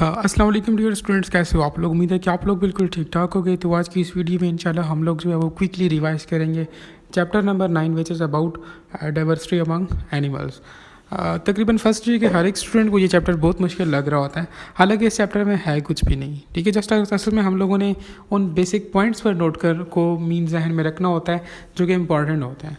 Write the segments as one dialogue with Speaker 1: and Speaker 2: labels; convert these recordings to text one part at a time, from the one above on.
Speaker 1: अस्सलाम वालेकुम dear students, कैसे हो आप लोग। उम्मीद है कि आप लोग बिल्कुल ठीक ठाक हो गए। तो आज की इस वीडियो में इंशाल्लाह हम लोग जो है वो क्विकली रिवाइज करेंगे chapter number 9 which is about diversity among animals. तकरीबन फर्स्ट ईयर के हर एक स्टूडेंट को ये चैप्टर बहुत मुश्किल लग रहा होता है, हालांकि इस चैप्टर में है कुछ भी नहीं। ठीक है, जस्ट असल में हम लोगों ने उन बेसिक पॉइंट्स पर नोट कर को मीन जहन में रखना होता है जो कि इंपॉर्टेंट होते हैं।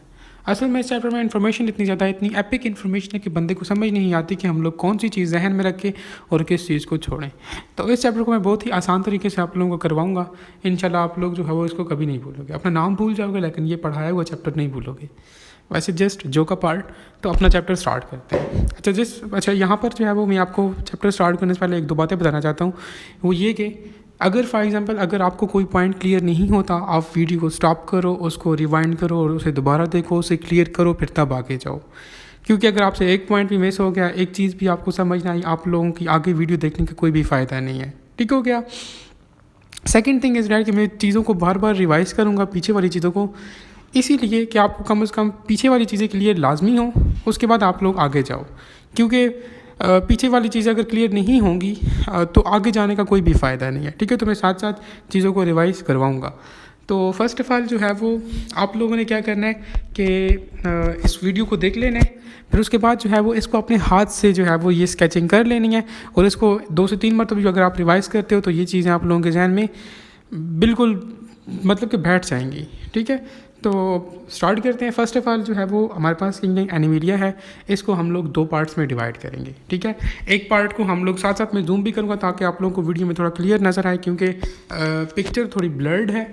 Speaker 1: असल में इस चैप्टर में इन्फॉर्मेशन इतनी ज़्यादा इतनी एपिक इन्फॉर्मेशन है कि बंदे को समझ नहीं आती कि हम लोग कौन सी चीज़ जहन में रखें और किस चीज़ को छोड़ें। तो इस चैप्टर को मैं बहुत ही आसान तरीके से आप लोगों को करवाऊंगा। इंशाल्लाह आप लोग जो है वो इसको कभी नहीं भूलोगे। अपना नाम भूल जाओगे लेकिन ये पढ़ाया हुआ चैप्टर नहीं भूलोगे। वैसे जस्ट जो का पार्ट, तो अपना चैप्टर स्टार्ट करते हैं। अच्छा यहाँ पर जो है वो मैं आपको चैप्टर स्टार्ट करने से पहले एक दो बातें बताना चाहता हूँ। वो ये कि अगर फॉर एग्जांपल अगर आपको कोई पॉइंट क्लियर नहीं होता, आप वीडियो को स्टॉप करो, उसको रिवाइंड करो और उसे दोबारा देखो, उसे क्लियर करो, फिर तब आगे जाओ। क्योंकि अगर आपसे एक पॉइंट भी मिस हो गया, एक चीज़ भी आपको समझ ना आई, आप लोगों की आगे वीडियो देखने का कोई भी फ़ायदा नहीं है। ठीक हो गया। सेकेंड थिंग इज़ डैट कि मैं चीज़ों को बार बार रिवाइज़ करूँगा, पीछे वाली चीज़ों को, इसीलिए कि आपको कम से कम पीछे वाली चीज़ें क्लियर लाजमी हो, उसके बाद आप लोग आगे जाओ। क्योंकि पीछे वाली चीज़ें अगर क्लियर नहीं होंगी तो आगे जाने का कोई भी फ़ायदा नहीं है। ठीक है, तो मैं साथ साथ चीज़ों को रिवाइज़ करवाऊँगा। तो फर्स्ट ऑफ़ ऑल जो है वो आप लोगों ने क्या करना है कि इस वीडियो को देख लेना है, फिर उसके बाद जो है वो इसको अपने हाथ से जो है वो ये स्केचिंग कर लेनी है और इसको 2 से 3 मरतबा अगर आप रिवाइज़ करते हो तो ये चीज़ें आप लोगों के जहन में बिल्कुल मतलब कि बैठ जाएंगी। ठीक है, तो स्टार्ट करते हैं। फर्स्ट ऑफ ऑल जो है वो हमारे पास किंगडम एनिमेलिया है, इसको हम लोग 2 पार्ट्स में डिवाइड करेंगे। ठीक है, एक पार्ट को हम लोग साथ साथ में जूम भी करूँगा ताकि आप लोगों को वीडियो में थोड़ा क्लियर नज़र आए, क्योंकि पिक्चर थोड़ी ब्लर्ड है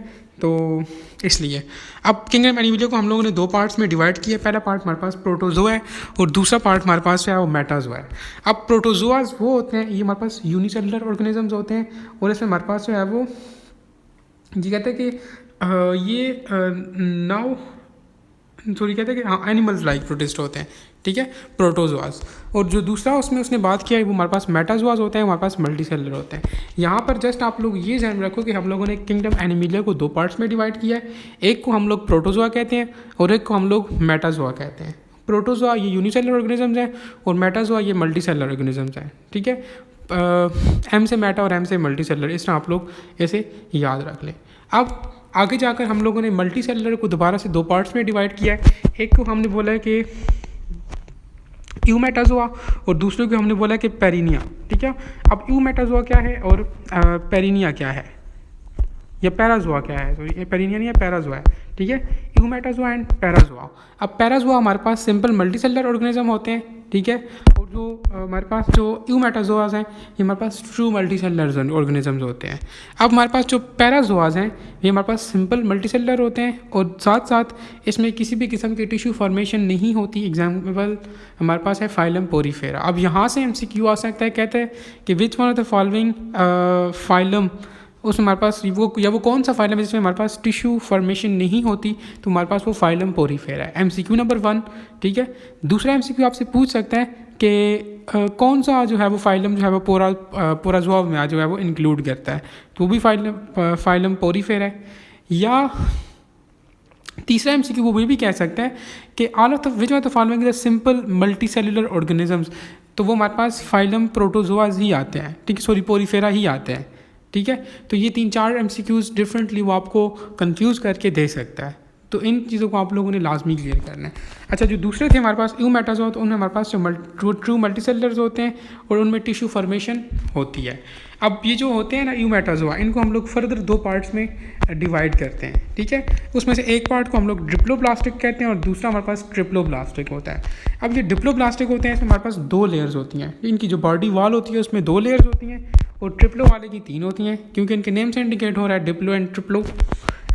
Speaker 1: तो इसलिए। अब किंगडम एनिमेलिया को हम लोगों ने 2 पार्ट्स में डिवाइड किया। पहला पार्ट हमारे पास प्रोटोजोआ है और दूसरा पार्ट हमारे पास है वो मेटाजोआ है। अब प्रोटोजोआज वो होते हैं, ये हमारे पास यूनिसेलुलर ऑर्गेनिजम्स होते हैं और इसमें हमारे पास जो है वो जी कहते हैं कि ये नाउ सॉरी कहते हैं कि हाँ एनिमल्स लाइक प्रोटिस्ट होते हैं। ठीक है, प्रोटोजोआस। और जो दूसरा उसमें उसने बात किया है वो हमारे पास मेटाजोआस होते हैं, हमारे पास मल्टीसेलुलर होते हैं। यहाँ पर जस्ट आप लोग ये ध्यान में रखो कि हम लोगों ने किंगडम एनिमेलिया को 2 पार्ट्स में डिवाइड किया है। एक को हम लोग प्रोटोजोआ कहते हैं और एक को हम लोग मेटाजोआ कहते हैं। प्रोटोजोआ ये यूनिसेलुलर ऑर्गेनिजम्स हैं और मेटाजोआ ये मल्टीसेलुलर ऑर्गेनिजम्स हैं। ठीक है, एम से मेटा और एम से मल्टीसेलुलर, इस तरह आप लोग ऐसे याद रख लें। अब आगे जाकर हम लोगों ने मल्टी सेलुलर को दोबारा से 2 पार्ट्स में डिवाइड किया है। एक को हमने बोला है कि यूमेटाजोआ और दूसरे को हमने बोला है कि पेरिनिया। ठीक है, अब यूमेटाजोआ क्या है और पेरिनिया क्या है या पैराजोआ क्या है, सॉरी पेरिनिया नहीं है पैराजोआ है। ठीक है, यूमेटाजोआ एंड पैराजोआ। अब पैराजोआ हमारे पास सिंपल मल्टीसेलुलर ऑर्गेनिज्म होते हैं। ठीक है, और जो हमारे पास जो यूमेटाजोआज हैं ये हमारे पास ट्रू मल्टीसेलुलर ऑर्गेनिजम्स होते हैं। अब हमारे पास जो पैराजोआज हैं ये हमारे पास सिंपल मल्टीसेलुलर होते हैं और साथ साथ इसमें किसी भी किस्म की टिश्यू फॉर्मेशन नहीं होती। एग्जाम्पल हमारे पास है फाइलम पोरीफेरा। अब यहाँ से MCQ आ सकता है, कहते हैं कि which one of the following phylum, उसमें हमारे पास वो कौन सा फाइलम है जिसमें हमारे पास टिश्यू फॉर्मेशन नहीं होती, तो हमारे पास वो फाइलम पोरीफेरा है। MCQ number 1। ठीक है, दूसरा MCQ आपसे पूछ सकता है कि कौन सा जो है वो फाइलम जो है वो पोराजोआ में जो है वो इंक्लूड करता है, तो वो भी फाइलम पोरीफेरा है। या तीसरा MCQ वो भी कह सकता है कि all of the which of the following the simple multi cellular organisms, तो वो हमारे पास फाइलम प्रोटोजोआज ही आते हैं। ठीक है, सॉरी पोरीफेरा ही आते हैं। ठीक है, तो ये 3-4 MCQs डिफरेंटली वो आपको कंफ्यूज करके दे सकता है, तो इन चीज़ों को आप लोगों ने लाजमी क्लियर करना है। अच्छा, जो दूसरे थे हमारे पास यूमेटाजोआ, तो उनमें हमारे पास जो ट्रू मल्टीसेलुलर्स होते हैं और उनमें टिश्यू फॉर्मेशन होती है। अब ये जो होते हैं ना यूमेटाजोआ, इनको हम लोग फर्दर 2 पार्ट्स में डिवाइड करते हैं। ठीक है, उसमें से एक पार्ट को हम लोग डिप्लोब्लास्टिक कहते हैं और दूसरा हमारे पास ट्रिप्लोब्लास्टिक होता है। अब ये डिप्लोब्लास्टिक होते हैं, इसमें हमारे पास 2 लेयर्स होती हैं। इनकी जो बॉडी वॉल होती है उसमें 2 लेयर्स होती हैं और ट्रिप्लो वाले की 3 होती हैं, क्योंकि इनके नेम से इंडिकेट हो रहा है डिप्लो एंड ट्रिप्लो।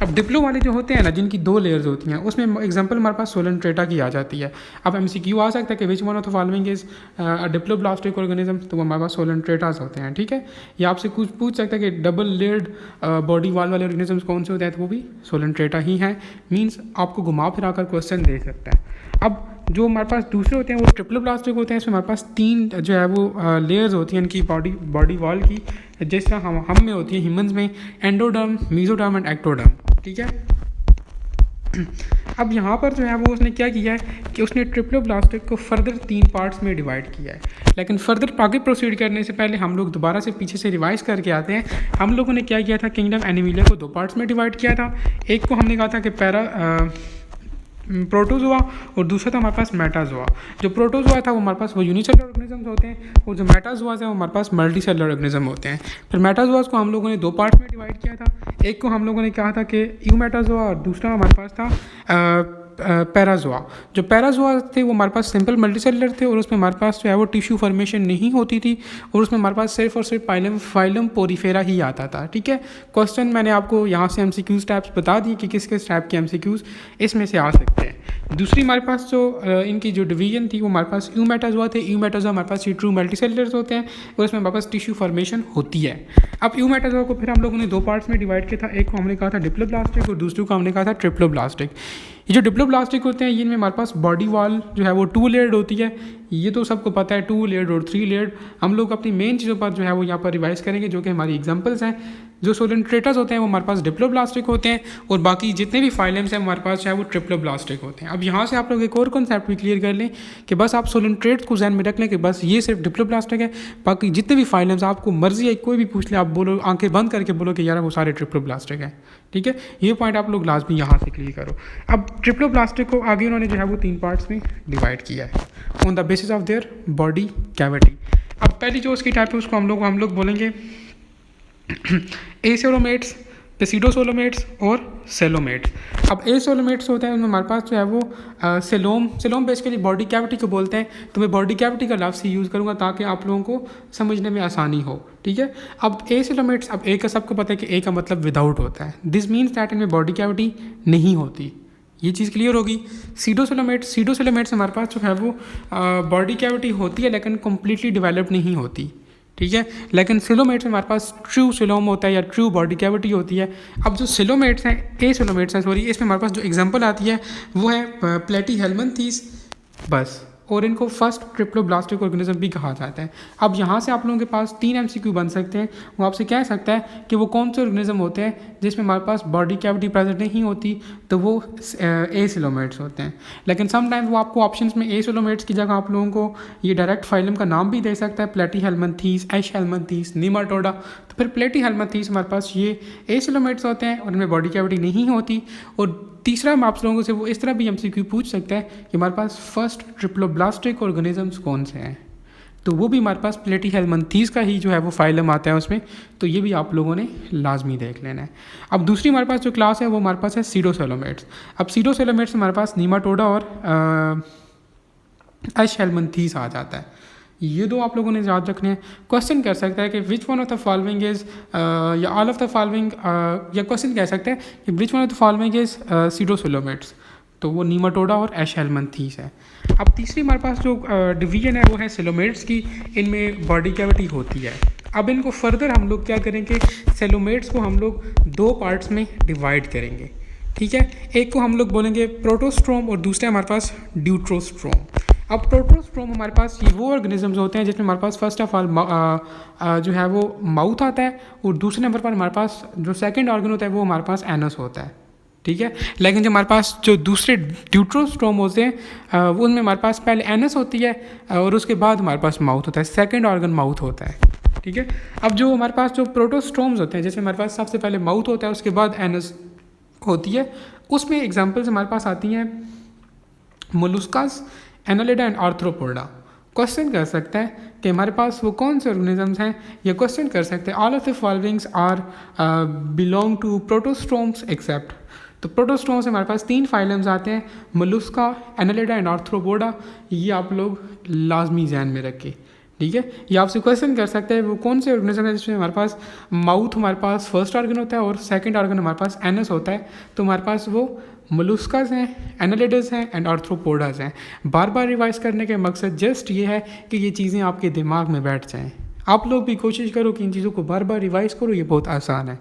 Speaker 1: अब डिप्लो वाले जो होते हैं ना, जिनकी 2 लेयर्स होती हैं, उसमें एग्जांपल हमारे पास सोलेंट्रेटा की आ जाती है। अब MCQ आ सकता है कि which one of the following is diploblastic organism, तो वो हमारे पास सोलेंट्रेटास होते हैं। ठीक है, या आपसे कुछ पूछ सकता है कि डबल लेयर्ड बॉडी वॉल वाले ऑर्गेनिजम्स कौन से होते हैं, तो वो भी सोलेंट्रेटा ही हैं। मीन्स आपको घुमा फिरा कर क्वेश्चन दे सकता है। अब जो हमारे पास दूसरे होते हैं वो ट्रिप्लोब्लास्टिक होते हैं, इसमें हमारे पास 3 जो है वो लेयर्स होती हैं इनकी बॉडी वॉल की, जिस तरह हम में होती है ह्यूमंस में एंडोडर्म, मीजोडर्म एंड एक्टोडर्म। ठीक है, अब यहाँ पर जो है वो उसने क्या किया है कि उसने ट्रिप्लोब्लास्टिक को फर्दर 3 पार्ट्स में डिवाइड किया है। लेकिन फर्दर आगे प्रोसीड करने से पहले हम लोग दोबारा से पीछे से रिवाइज करके आते हैं। हम लोगों ने क्या किया था, किंगडम एनिमिलिया को 2 पार्ट्स में डिवाइड किया था। एक को हमने कहा था कि प्रोटोजोआ और दूसरा था हमारे पास मेटाजोआ। जो प्रोटोजोआ था वो हमारे पास वो यूनिसेलुलर ऑर्गेनिजम्स होते हैं, और जो मेटाजोआ है वो हमारे पास मल्टीसेलुलर ऑर्गेनिज्म होते हैं। फिर मेटाजोआस को हम लोगों ने 2 पार्ट में डिवाइड किया था। एक को हम लोगों ने कहा था कि यूमेटाजोआ और दूसरा हमारे पास था पैराजोआ। जो पैराजोआ थे वो हमारे पास सिंपल मल्टीसेलुलर थे, और उसमें हमारे पास जो है वो टिश्यू फॉर्मेशन नहीं होती थी, और उसमें हमारे पास सिर्फ और सिर्फ फाइलम पोरीफेरा ही आता था। ठीक है, क्वेश्चन मैंने आपको यहाँ से MCQs टाइप्स बता दिए कि किस किस टाइप के MCQs इसमें से आ सकते हैं। दूसरी हमारे पास जो इनकी जो डिवीजन थी वो हमारे पास यूमेटाजोआ थे। यूमेटाजोआ हमारे पास ये ट्रू मल्टीसेलुलर्स होते हैं, और इसमें हमारे पास टिश्यू फॉर्मेशन होती है। अब यूमेटाजोआ को फिर हम लोगों ने 2 पार्ट्स में डिवाइड किया था। एक को हमने कहा था डिप्लोब्लास्टिक और दूसरे को हमने कहा था ट्रिप्लोब्लास्टिक। ये जो डिप्लोब्लास्टिक होते हैं ये इनमें हमारे पास बॉडी वॉल जो है वो 2 लेयर्ड होती है। ये तो सबको पता है, 2 लेयर्ड और 3 लेयर्ड। हम लोग अपनी मेन चीज़ों पर जो है वो यहाँ पर रिवाइज करेंगे, जो कि हमारी एग्जांपल्स हैं। जो सोलेंट्रेटर्स होते हैं वो हमारे पास डिप्लोब्लास्टिक होते हैं, और बाकी जितने भी फाइलम्स हैं हमारे पास जो है वो ट्रिप्लोब्लास्टिक होते हैं। अब यहाँ से आप लोग एक और कॉन्सेप्ट भी क्लियर कर लें कि बस आप सोलेंट्रेट्स को ध्यान में रख लें कि बस ये सिर्फ डिप्लोब्लास्टिक है, बाकी जितने भी फाइलम्स आपको मर्जी है कोई भी पूछ ले, आप बोलो आंखें बंद करके बोलो कि यार वो सारे ट्रिप्लोब्लास्टिक हैं। ठीक है, ये पॉइंट आप लोग लाजमी यहाँ से क्लियर करो। अब ट्रिप्लोब्लास्टिक को आगे उन्होंने जो है वो 3 पार्ट्स में डिवाइड किया है on the basis of their body cavity. अब पहली जो उसकी टाइप है उसको हम लोग बोलेंगे एसोलोमेट्स, पेसिडोसोलोमेट्स और सेलोमेट्स। अब एसोलोमेट्स होते हैं उनमें हमारे पास जो है वो सेलोम बेसिकली बॉडी कैविटी को बोलते हैं। तो मैं बॉडी कैविटी का लफ्ज़ यूज़ करूँगा ताकि आप लोगों को समझने में आसानी हो। ठीक है, अब एसोलोमेट्स, अब ए का सबको पता है कि ए का मतलब विदाउट होता है। दिस मीन्स दैट इनमें बॉडी कैविटी नहीं होती। ये चीज़ क्लियर होगी। सीडोसोलोमेट्स हमारे पास जो है वो बॉडी कैविटी होती है लेकिन कम्प्लीटली डेवलप नहीं होती। ठीक है, लेकिन सिलोमेट्स में हमारे पास ट्रू सिलोम होता है या ट्रू बॉडी कैविटी होती है। अब जो सिलोमेट्स हैं, एसोलोमेट्स हैं सॉरी, इसमें हमारे पास जो एग्जांपल आती है वो है प्लेटीहेल्मिन्थीस बस, और इनको फर्स्ट ट्रिप्लोब्लास्टिक ऑर्गेनिज्म भी कहा जाता है। अब यहाँ से आप लोगों के पास 3 MCQ बन सकते हैं। वो आपसे कह सकता है कि वो कौन से ऑर्गेनिज्म होते हैं जिसमें हमारे पास बॉडी कैविटी प्रेजेंट नहीं होती, तो वो एसिलोमेट्स होते हैं। लेकिन समटाइम्स वो आपको ऑप्शंस में एसिलोमेट्स की जगह आप लोगों को ये डायरेक्ट फाइलम का नाम भी दे सकता है, प्लेटीहेल्मिन्थीस, एशहेल्मिन्थीस, निमाटोडा। तो फिर प्लेटीहेल्मिन्थीस हमारे पास ये एसिलोमेट्स होते हैं और इनमें बॉडी कैविटी नहीं होती। और तीसरा हम आप लोगों से वो इस तरह भी MCQ पूछ सकता है कि हमारे पास फर्स्ट ट्रिप्लोब्लास्टिक ऑर्गेनिजम्स कौन से हैं, तो वो भी हमारे पास प्लेटीहेल्मिन्थीस का ही जो है वो फाइलम आता है उसमें। तो ये भी आप लोगों ने लाजमी देख लेना है। अब दूसरी हमारे पास जो क्लास है वो हमारे पास है सीडोसेलोमेट्स। अब सीडोसेलोमेट्स हमारे पास निमाटोडा और एशहेल्मिन्थीस आ जाता है। ये 2 आप लोगों ने याद रखने हैं। क्वेश्चन कर सकता है कि which one of the following is या ऑल ऑफ द फॉलोइंग, या क्वेश्चन कह सकते हैं कि which one of the following is pseudocoelomates, तो वो निमाटोडा और एशहेल्मिन्थीस है। अब तीसरी हमारे पास जो डिवीजन है वो है सेलोमेट्स की। इनमें बॉडी कैविटी होती है। अब इनको फर्दर हम लोग क्या करेंगे, सेलोमेट्स को हम लोग 2 पार्ट्स में डिवाइड करेंगे। ठीक है, एक को हम लोग बोलेंगे प्रोटोस्ट्रोम और दूसरा हमारे पास ड्यूट्रोस्ट्रोम। अब प्रोटोस्ट्रोम हमारे पास ये वो ऑर्गेनिजम्स होते हैं जिसमें हमारे पास फर्स्ट ऑफ ऑल जो है वो माउथ आता है, और दूसरे नंबर पर हमारे पास जो सेकंड ऑर्गन होता है वो हमारे पास एनस होता है। ठीक है, लेकिन जो हमारे पास जो दूसरे ड्यूट्रोस्ट्रोम होते हैं वो उनमें हमारे पास पहले एनस होती है और उसके बाद हमारे पास माउथ होता है, सेकेंड ऑर्गन माउथ होता है। ठीक है, अब जो हमारे पास जो प्रोटोस्ट्रोम्स होते हैं जिसमें हमारे पास सबसे पहले माउथ होता है उसके बाद एनस होती है, उसमें एग्जाम्पल्स हमारे पास आती हैं मोलुस्कास, एनालिडा एंड आर्थ्रोपोडा। क्वेश्चन कर सकता है कि हमारे पास वो कौन से ऑर्गेनिजम्स हैं, या क्वेश्चन कर सकते हैं all of the followings are belong to protostomes except. तो प्रोटोस्ट्रोम्स से हमारे पास 3 फाइलम्स आते हैं, मोलुस्का, एनालिडा एंड आर्थ्रोपोडा। ये आप लोग लाजमी ध्यान में रखें। ठीक है, ये आपसे क्वेश्चन कर सकते हैं वो कौन से ऑर्गेनिज्म है जिसमें हमारे पास माउथ हमारे पास फर्स्ट ऑर्गन होता है और सेकंड ऑर्गन हमारे पास एनस होता है। तो हमारे पास वो मोलुस्कास हैं, एनालिडस हैं एंड आर्थ्रोपोडास हैं। बार बार रिवाइज करने के मकसद जस्ट ये है कि ये चीज़ें आपके दिमाग में बैठ जाएँ। आप लोग भी कोशिश करो कि इन चीज़ों को बार बार रिवाइज करो, ये बहुत आसान है।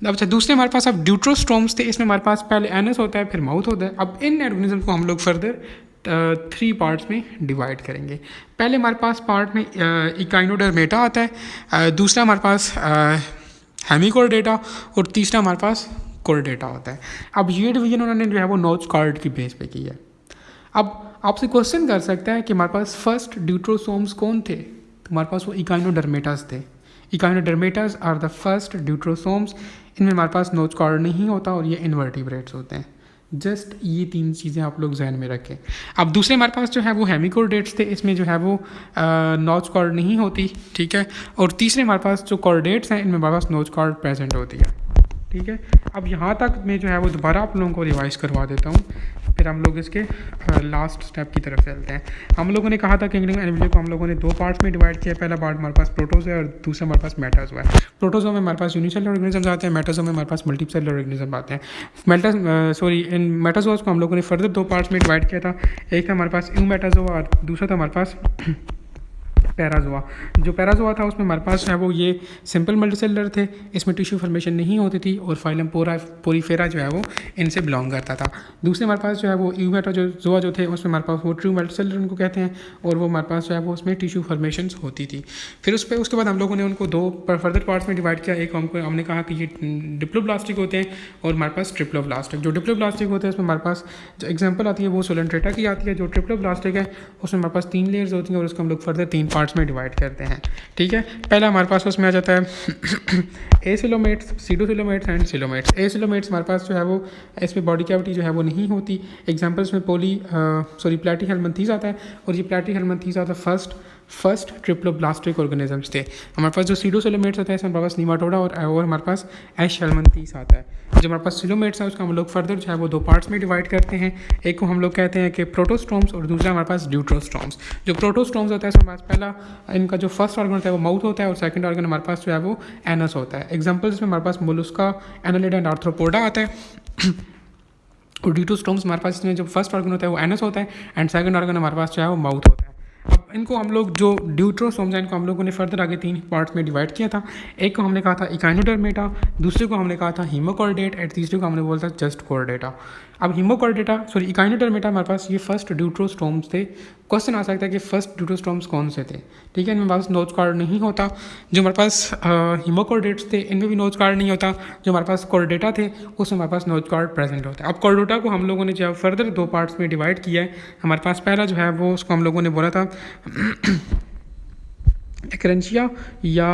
Speaker 1: अच्छा, दूसरे हमारे पास अब ड्यूट्रोस्ट्रोम्स थे, इसमें हमारे पास पहले एनस होता है फिर माउथ होता है। अब इन ऑर्गेनिज्म को हम लोग फर्दर 3 पार्ट्स में डिवाइड करेंगे। पहले हमारे पास पार्ट में इकाइनोडर्मेटा आता है, दूसरा हमारे पास हेमिकोर्डेटा और तीसरा हमारे पास कोर्डेटा होता है। अब ये डिवीजन उन्होंने जो है वो नोच कॉर्ड की बेस पे की है। अब आपसे क्वेश्चन कर सकता है कि हमारे पास फर्स्ट ड्यूट्रोसोम्स कौन थे, तो हमारे पास वो इकाइनोडर्मेटास थे। इकाइनोडर्मेटास आर द फर्स्ट ड्यूट्रोसोम्स। इनमें हमारे पास नोच कॉर्ड नहीं होता और ये इनवर्टिब्रेट्स होते हैं। जस्ट ये 3 चीज़ें आप लोग जहन में रखें। अब दूसरे हमारे पास जो है वो हेमिकोर्डेट्स थे, इसमें जो है वो नोच कॉर्ड नहीं होती, ठीक है। और तीसरे हमारे पास जो कॉर्डेट्स हैं, इनमें हमारे पास नोच कॉर्ड प्रेजेंट होती है, ठीक है। अब यहाँ तक मैं जो है वो दोबारा आप लोगों को रिवाइज करवा देता हूँ, फिर हम लोग इसके लास्ट स्टेप की तरफ चलते हैं। हम लोगों ने कहा था कि किंगडम एनिमल को हम लोगों ने 2 पार्ट्स में डिवाइड किया। पहला पार्ट हमारे पास प्रोटोजोआ है और दूसरा हमारे पास मेटाजोआ है। प्रोटोजोआ में हमारे पास यूनिसेलुलर ऑर्गेनिजम्स आते हैं, मेटाजोआ में हमारे पास मल्टीसेलुलर ऑर्गेनिज्म आते हैं। इन मेटाजोआस को हम लोगों ने फर्दर 2 पार्ट्स में डिवाइड किया था। एक था हमारे पास यूमेटाजोआ और दूसरा था हमारे पास पैराजोआ। जो पैराजोआ था उसमें हमारे पास है वो ये सिंपल मल्टीसेलुलर थे, इसमें टिश्यू फॉर्मेशन नहीं होती थी और फाइलम पोरीफेरा जो है वो इनसे बिलोंग करता था। दूसरे हमारे पास जो है वो यूमेटाजोआ जो थे उसमें हमारे पास वो ट्रू मल्टीसेलुलर उनको कहते हैं और वो हमारे पास जो है वो उसमें टिश्यू फॉर्मेशन होती थी। फिर उसके बाद हम लोगों ने उनको 2 फर्दर पार्ट्स में डिवाइड किया। एक हमने कहा कि ये डिप्लोब्लास्टिक होते हैं और हमारे पास ट्रिप्लोब्लास्टिक। जो डिप्लोब्लास्टिक होते हैं उसमें हमारे पास जो एग्जाम्पल आती है वो सोलेंट्रेटा की आती है। जो ट्रिप्लोब्लास्टिक है उसमें हमारे पास 3 लेयर्स होती हैं और उसको हम लोग फर्दर 3 पार्ट्स में डिवाइड करते हैं, ठीक है। पहला हमारे पास उसमें आ जाता है acoelomates, pseudocoelomates and coelomates. Acoelomates हमारे पास जो है वो इसमें बॉडी कैविटी जो है वो नहीं होती। एग्जांपल्स में प्लेटीहेल्मिन्थीस आता है और ये प्लेटीहेल्मिन्थीस आता है फर्स्ट ट्रिप्लोब्लास्टिक ऑर्गेनिजम्स थे। हमारे पास जो सीडोसिलोमेट्स होता है इसमें हमारे पास नीमाटोडा और हमारे पास एशहेल्मिन्थीस आता है। जो हमारे पास सिलोमेट्स है उसका हम लोग फर्दर जो है वो 2 पार्ट्स में डिवाइड करते हैं। एक को हम लोग कहते हैं कि प्रोटोस्टोम्स और दूसरा हमारे पास ड्यूट्रोस्टोम्स। जो प्रोटोस्टोम्स होता है इसमें हमारे पास पहला इनका जो फर्स्ट ऑर्गन होता है वो माउथ होता है और सेकंड ऑर्गन हमारे पास जो है वो एनस होता है। एग्जांपल्स में हमारे पास मोलस्का, एनालिडा एंड आर्थ्रोपोडा आता है। और ड्यूट्रोस्टोम्स हमारे पास इसमें जो फर्स्ट ऑर्गन होता है वो एनस होता है एंड सेकंड ऑर्गन हमारे पास जो है वो माउथ होता है। अब इनको हम लोग जो ड्यूट्रोसोम्स हैं इनको हम लोगों ने फर्दर आगे 3 पार्ट्स में डिवाइड किया था। एक को हमने कहा था इकाइनोडर्मेटा, दूसरे को हमने कहा था हीमोकॉर्डेट एंड तीसरे को हमने बोला था जस्ट कॉर्डेटा। अब इकाइनोडर्मेटा हमारे पास ये फर्स्ट ड्यूट्रोस्टोम्स थे। क्वेश्चन आ सकता है कि फर्स्ट ड्यूट्रोस्टोम्स कौन से थे, ठीक है। इनमें हमारे पास नोच कॉर्ड नहीं होता। जो हमारे पास हीमोकॉर्डेट्स थे इनमें भी नोच कॉर्ड नहीं होता। जो हमारे पास कॉर्डेटा थे उसमें हमारे पास नोच कॉर्ड प्रेजेंट होता है। अब कॉर्डेटा को हम लोगों ने जो फर्दर 2 पार्ट्स में डिवाइड किया है। हमारे पास पहला जो है वो उसको हम लोगों ने बोला था एक्रेंशिया या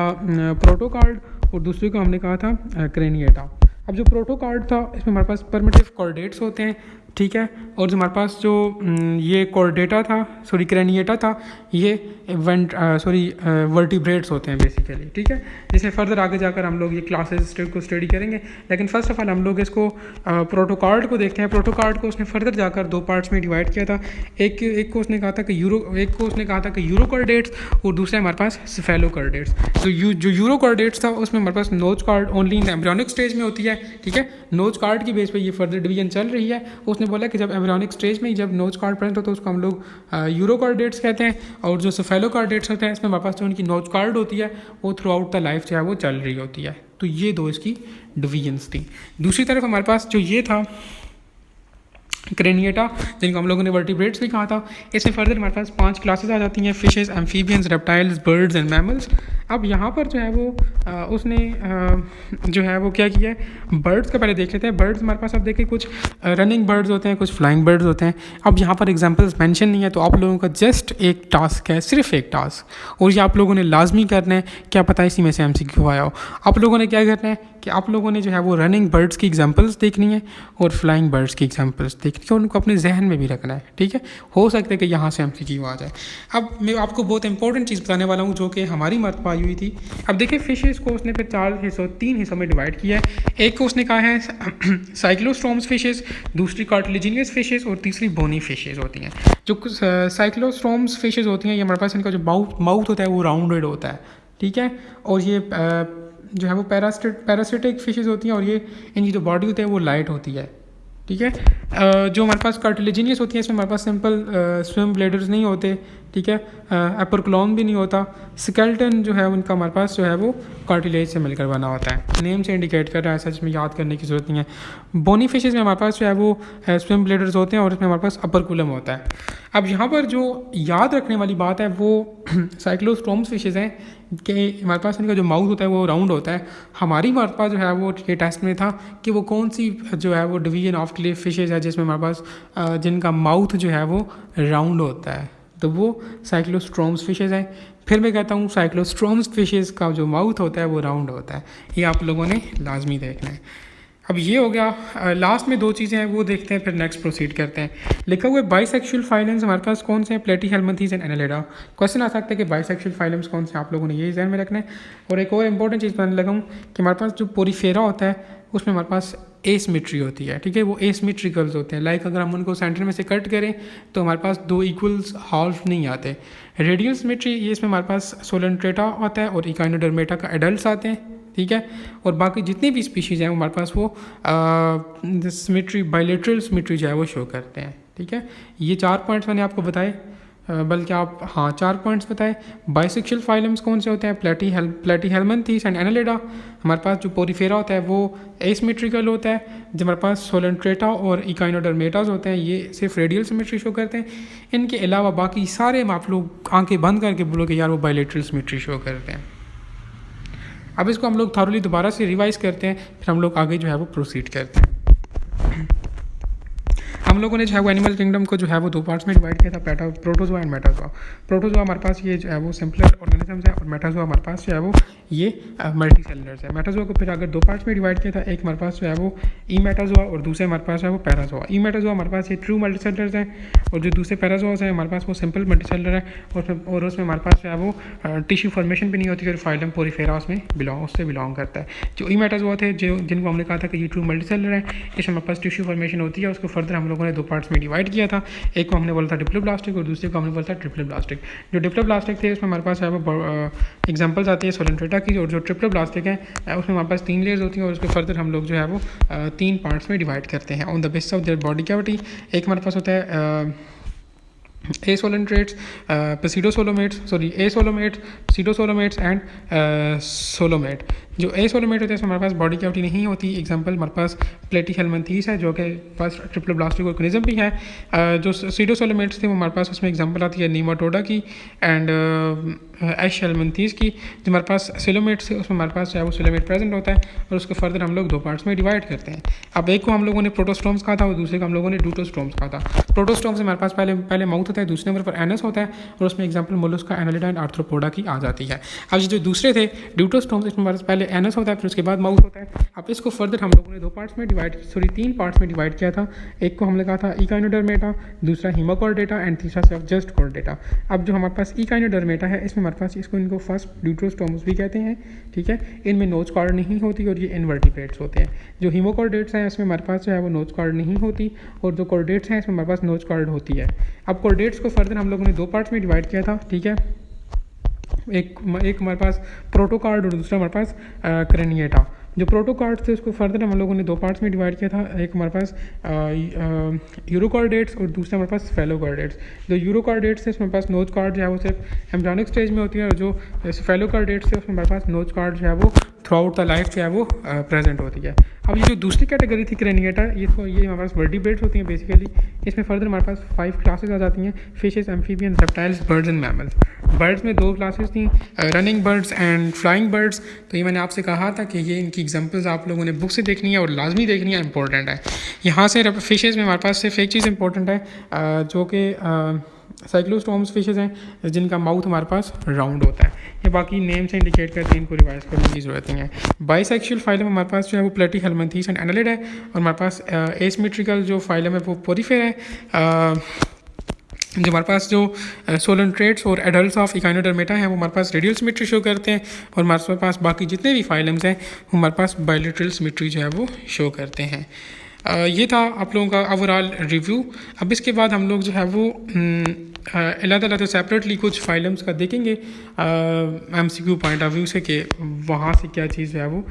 Speaker 1: प्रोटोकार्ड और दूसरे को हमने कहा था क्रेनिएटा। अब जो प्रोटोकार्ड था इसमें हमारे पास परमिटिव कॉर्डेट्स होते हैं, ठीक है। और जो हमारे पास जो ये कॉर्डेटा था क्रेनिएटा था ये वर्टिब्रेट्स होते हैं बेसिकली, ठीक है। जिसमें फर्दर आगे जाकर हम लोग ये क्लासेस को स्टडी करेंगे। लेकिन फर्स्ट ऑफ ऑल हम लोग इसको प्रोटोकार्ड को देखते हैं। प्रोटोकार्ड को उसने फर्दर जाकर 2 पार्ट्स में डिवाइड किया था। एक को उसने कहा था कि यूरोकॉर्डेट्स और दूसरा हमारे पास सेफेलोकॉर्डेट्स। तो जो यूरोकॉर्डेट्स था उसमें हमारे पास notochord only in embryonic stage में होती है, ठीक है। नोच कॉर्ड की बेस पे ये फर्दर डिवीजन चल रही है। उसने बोला कि जब एम्ब्रियोनिक स्टेज में जब नोच कॉर्ड प्रेजेंट होता है उसको हम लोग यूरोकॉर्डेट्स कहते हैं और जो सेफेलोकॉर्डेट्स होते हैं इसमें हमारे पास जो उनकी नोच कॉर्ड होती है वो थ्रू आउट द लाइफ जो है वो चल रही होती है। तो ये 2 इसकी डिवीजन्स थी। दूसरी तरफ हमारे पास जो ये था क्रेनिएटा जिनको हम लोगों ने वर्टिब्रेट्स भी कहा था, इसमें फर्दर हमारे पास 5 क्लासेस आ जाती हैं, fishes, amphibians, reptiles, birds and mammals. अब यहाँ पर जो है वो उसने जो है वो क्या किया है, बर्ड्स का पहले देख लेते हैं। बर्ड्स हमारे पास अब देखिए कुछ रनिंग बर्ड्स होते हैं, कुछ फ्लाइंग बर्ड्स होते हैं। अब यहाँ पर एग्जांपल्स मेंशन नहीं है तो आप लोगों का जस्ट एक टास्क है, सिर्फ एक टास्क, और ये आप लोगों ने लाजमी करना है। क्या पता इसी में से MCQ आया हो। आप लोगों ने क्या करना है कि आप लोगों ने जो है वो रनिंग बर्ड्स की एग्जांपल्स देखनी है और फ्लाइंग बर्ड्स की एग्जांपल्स देखनी है, उनको अपने जहन में भी रखना है, ठीक है। हो सकता है कि यहाँ से MCQ आ जाए। अब मैं आपको बहुत इंपॉर्टेंट चीज़ बताने वाला हूँ जो कि हमारी मर्तबा आई हुई थी। अब देखिए फिशेस को उसने फिर 3 हिस्सों में डिवाइड किया है। एक को उसने कहा है साइक्लोस्ट्रोम्स फिशेस, दूसरी कार्टिलेजिनियस फिशेस और तीसरी बोनी फिशेस होती हैं। जो साइक्लोस्ट्रोम्स फिशेस होती हैं ये हमारे पास इनका जो माउथ होता है वो राउंडेड होता है, ठीक है। और ये जो है वो पैरासिटिक फिशेस होती हैं और ये इनकी जो बॉडी होती है वो लाइट होती है, ठीक है। जो हमारे पास कार्टिलेजिनियस होती है इसमें हमारे पास सिंपल स्विम ब्लेडर्स नहीं होते, ठीक है। अपर क्लोन भी नहीं होता। स्केलेटन जो है उनका हमारे पास जो है वो कार्टिलेज से मिलकर बना होता है, नेम से इंडिकेट कर रहा है, सच में याद करने की ज़रूरत नहीं है। बोनी फिशेज़ में हमारे पास जो है वो स्विम ब्लेडर्स होते हैं और इसमें हमारे पास अपर कुलम होता है। अब यहाँ पर जो याद रखने वाली बात है वो साइक्लोस्टोम्स फिशेज़ हैं कि हमारे पास इनका जो माउथ होता है वो राउंड होता है। हमारी हमारे पास जो है वो ये टेस्ट में था कि वो कौन सी जो है वो डिवीजन ऑफ क्ले फिशेज़ है जिसमें हमारे पास जिनका माउथ जो है वो राउंड होता है, तो वो साइक्लोस्ट्रोम्स फिशेज़ हैं। फिर मैं कहता हूँ साइक्लोस्ट्रोम्स फिशेज़ का जो माउथ होता है वो राउंड होता है। ये आप लोगों ने लाजमी देखना है। अब ये हो गया। लास्ट में दो चीज़ें हैं वो देखते हैं, फिर नेक्स्ट प्रोसीड करते हैं। लिखा हुआ है बाइसेक्सुअल फाइलम्स हमारे पास कौन से हैं, प्लेटीहेल्मिंथीज एंड एनालिडा। क्वेश्चन आ सकता है कि बाइसेक्सुअल फाइलम्स कौन से, आप लोगों ने ये ध्यान में रखना है। और एक और इंपॉर्टेंट चीज़ बताने लगा हूँ कि हमारे पास जो पोरीफेरा होता है उसमें हमारे पास एसिमेट्री होती है, ठीक है, वो एसिमेट्रिकल्स होते हैं। लाइक अगर हम उनको सेंटर में से कट करें तो हमारे पास दो इक्वल्स हाल्फ नहीं आते। रेडियल सिमेट्री ये इसमें हमारे पास सोलेंट्रेटा होता है और इकाइनोडर्मेटा का एडल्ट्स आते हैं, ठीक है। और बाकी जितनी भी स्पीशीज़ हैं वो हमारे पास वो सिमेट्री बायलेटरल सिमेट्री जो है वो शो करते हैं, ठीक है। ये 4 पॉइंट्स मैंने आपको बताए, बल्कि आप 4 पॉइंट्स बताए। बाइसेक्सुअल फाइलम्स कौन से होते हैं, प्लेटीहेल्मिंथीज एंड एनालिडा। हमारे पास जो पोरीफेरा होता है वो एसिमेट्रिकल होता है। जो हमारे पास सोलेंट्रेटा और इकाइनोडर्मेटास होते हैं ये सिर्फ रेडियल सिमेट्री शो करते हैं। इनके अलावा बाकी सारे आप लोग आंखें बंद करके बोलो कि यार वो बायलेटरल सिमेट्री शो करते हैं। अब इसको हम लोग थॉरली दोबारा से रिवाइज करते हैं, फिर हम लोग आगे जो है वो प्रोसीड करते हैं। हम लोगों ने जो है वो एनिमल किंगडम को जो है वो 2 पार्ट्स में डिवाइड किया था, प्रोटोजोआ एंड मेटाजोआ। प्रोटोजोआ हमारे पास ये जो है वो सिंपलर ऑर्गेनिजम्स है और मेटाजोआ हमारे पास जो है वो ये मल्टी सेलुलर्स है। मेटाजोआ को फिर अगर 2 पार्ट्स में डिवाइड किया था, एक हमारे पास जो है वो ई मेटाजोआ और दूसरे हमारे पास जो है वो पैराजोआ। ई मेटाजोआ हमारे पास ये ट्रू मल्टी सेलुलर्स हैं और जो दूसरे पैराजोआस हैं हमारे पास वो सिंपल मल्टी सेलुलर है और उसमें हमारे पास जो है वो टिश्यू फॉर्मेशन भी नहीं होती और फाइलम पोरीफेरा उसमें उससे बिलोंग करता है। जो ई मेटाजोआ थे जिनको हमने कहा था कि ये ट्रू मल्टी सेलुलर है, इसमें हमारे पास टिश्यू फॉर्मेशन होती है। उसको फर्दर हम लोगों ने 2 पार्ट्स में डिवाइड किया था, एक को हमने बोला था डिप्लोब्लास्टिक और दूसरे को हमने बोला था ट्रिप्लोब्लास्टिक। जो डिप्लोब्लास्टिक थे उसमें हमारे पास है वो एग्जांपल्स आती है सोलेंट्रेटा की, और जो ट्रिप्लोब्लास्टिक है उसमें हमारे पास 3 लेयर्स होती हैं और उसको फर्दर हम लोग जो है वो 3 पार्ट्स में डिवाइड करते हैं on the basis of their body cavity. एक हमारे पास होता है एसोलेंट्रेट्स, सीडोसोलोमेट्स एंड सोलोमेट। जो एसोलोमेट होते हैं उसमें हमारे पास बॉडी कैविटी नहीं होती। एग्जांपल हमारे पास प्लेटीहेल्मिंथीज है जो कि पास ट्रिप्लोब्लास्टिक ऑर्गेनिज्म भी है। जो सीडोसोलोमेट्स थे वो हमारे पास उसमें एग्जांपल आती है नीमाटोडा की एंड एशेल्मिंथीज की। जो हमारे पास सिलोमेट्स थे उसमें हमारे पास जो है वो सिलोमेट प्रेजेंट होता है और उसको फर्दर हम लोग 2 पार्ट्स में डिवाइड करते हैं। अब एक को हम लोगों ने प्रोटोस्टोम्स कहा था और दूसरे को हम लोगों ने ड्यूटोस्टोम्स कहा था। प्रोटोस्टोम्स हमारे पास पहले माउथ होता है, दूसरे नंबर पर एनस होता है और उसमें example Mollusca, Annelida and arthropoda की आ जाती है। अब जो दूसरे थे ड्यूटोस्टोम्स इसमें हमारे पहले एनस होता है फिर उसके बाद माउथ होता है। अब इसको फर्दर हम लोगों ने 2 पार्ट्स में तीन पार्ट्स में डिवाइड किया था। एक को हमने कहा था इकाइनोडर्मेटा, दूसरा हिमोकॉर्डेटा एंड तीसरा सिर्फ जस्ट कॉर्डेटा। अब जो हमारे पास इकाइनोडर्मेटा है इसमें हमारे पास इनको फर्स्ट ड्यूटोस्टोम्स भी कहते हैं, ठीक है। इनमें नोज कॉर्ड नहीं होती और ये इनवर्टिब्रेट्स होते हैं। जो हिमोकॉर्डेट्स हैं इसमें हमारे पास जो है वो नोज कॉर्ड नहीं होती और जो कॉर्डेट्स हैं इसमें हमारे पास नोज कॉर्ड होती है। अब कॉर्डेट्स को फर्दर हम लोगों ने 2 पार्ट्स में डिवाइड किया था, ठीक है। एक हमारे पास प्रोटोकार्ड और दूसरा हमारे पास क्रेनिएटा। जो प्रोटोकार्ड थे उसको फर्दर हम लोगों ने 2 पार्ट्स में डिवाइड किया था, एक हमारे पास यूरोकॉर्डेट्स और दूसरा हमारे पास फेलोकॉर्डेट्स। जो यूरोकॉर्डेट्स थे उसमें पास नोज कार्ड जो है वो सिर्फ एम्ब्रियोनिक स्टेज में होती है और जो फेलोकॉर्डेट्स थे उसमें हमारे पास नोज कार्ड जो है वो थ्रू आउट द लाइफ जो है वो प्रेजेंट होती है। अब ये जो दूसरी कैटेगरी थी क्रेनिएटा, ये हमारे पास वर्टिब्रेट्स होती हैं बेसिकली। इसमें फर्दर हमारे पास 5 क्लासेस आ जाती हैं, fishes, amphibian, reptiles, birds and mammals. Birds में 2 क्लासेस थी, running birds and flying birds. तो ये मैंने आपसे कहा था कि ये इनकी एग्जांपल्स आप लोगों ने बुक से देखनी है और लाजमी देखनी है, इंपॉर्टेंट है। यहाँ से फिशेस में हमारे पास सिर्फ एक चीज़ इंपॉर्टेंट है जो कि साइक्लोस्टोम्स फिशेज़ हैं जिनका माउथ हमारे पास राउंड होता है। ये बाकी नेम से इंडिकेट करते हैं, इनको रिवाइज करने की ज़रूरत नहीं है। बाइसेक्सुअल फाइलम हमारे पास जो है वो प्लेटीहेल्मिंथीज एंड एनालिड है और हमारे पास एसिमेट्रिकल जो फाइलम है वो पोरीफेरा है। जो हमारे पास जो सोलेंट्रेट्स और एडल्ट्स ऑफ इकाइनोडर्मेटा हैं वो हमारे पास रेडियल सिमेट्री शो करते हैं और हमारे पास बाकी जितने भी फाइलम्स हैं वो हमारे पास बायलेटरल सिमेट्री जो है वो शो करते हैं। ये था आप लोगों का ओवरऑल रिव्यू। अब इसके बाद हम लोग जो है वो अलग-अलग सेपरेटली कुछ फाइलम्स का देखेंगे MCQ पॉइंट ऑफ व्यू से कि वहाँ से क्या चीज़ जो है वो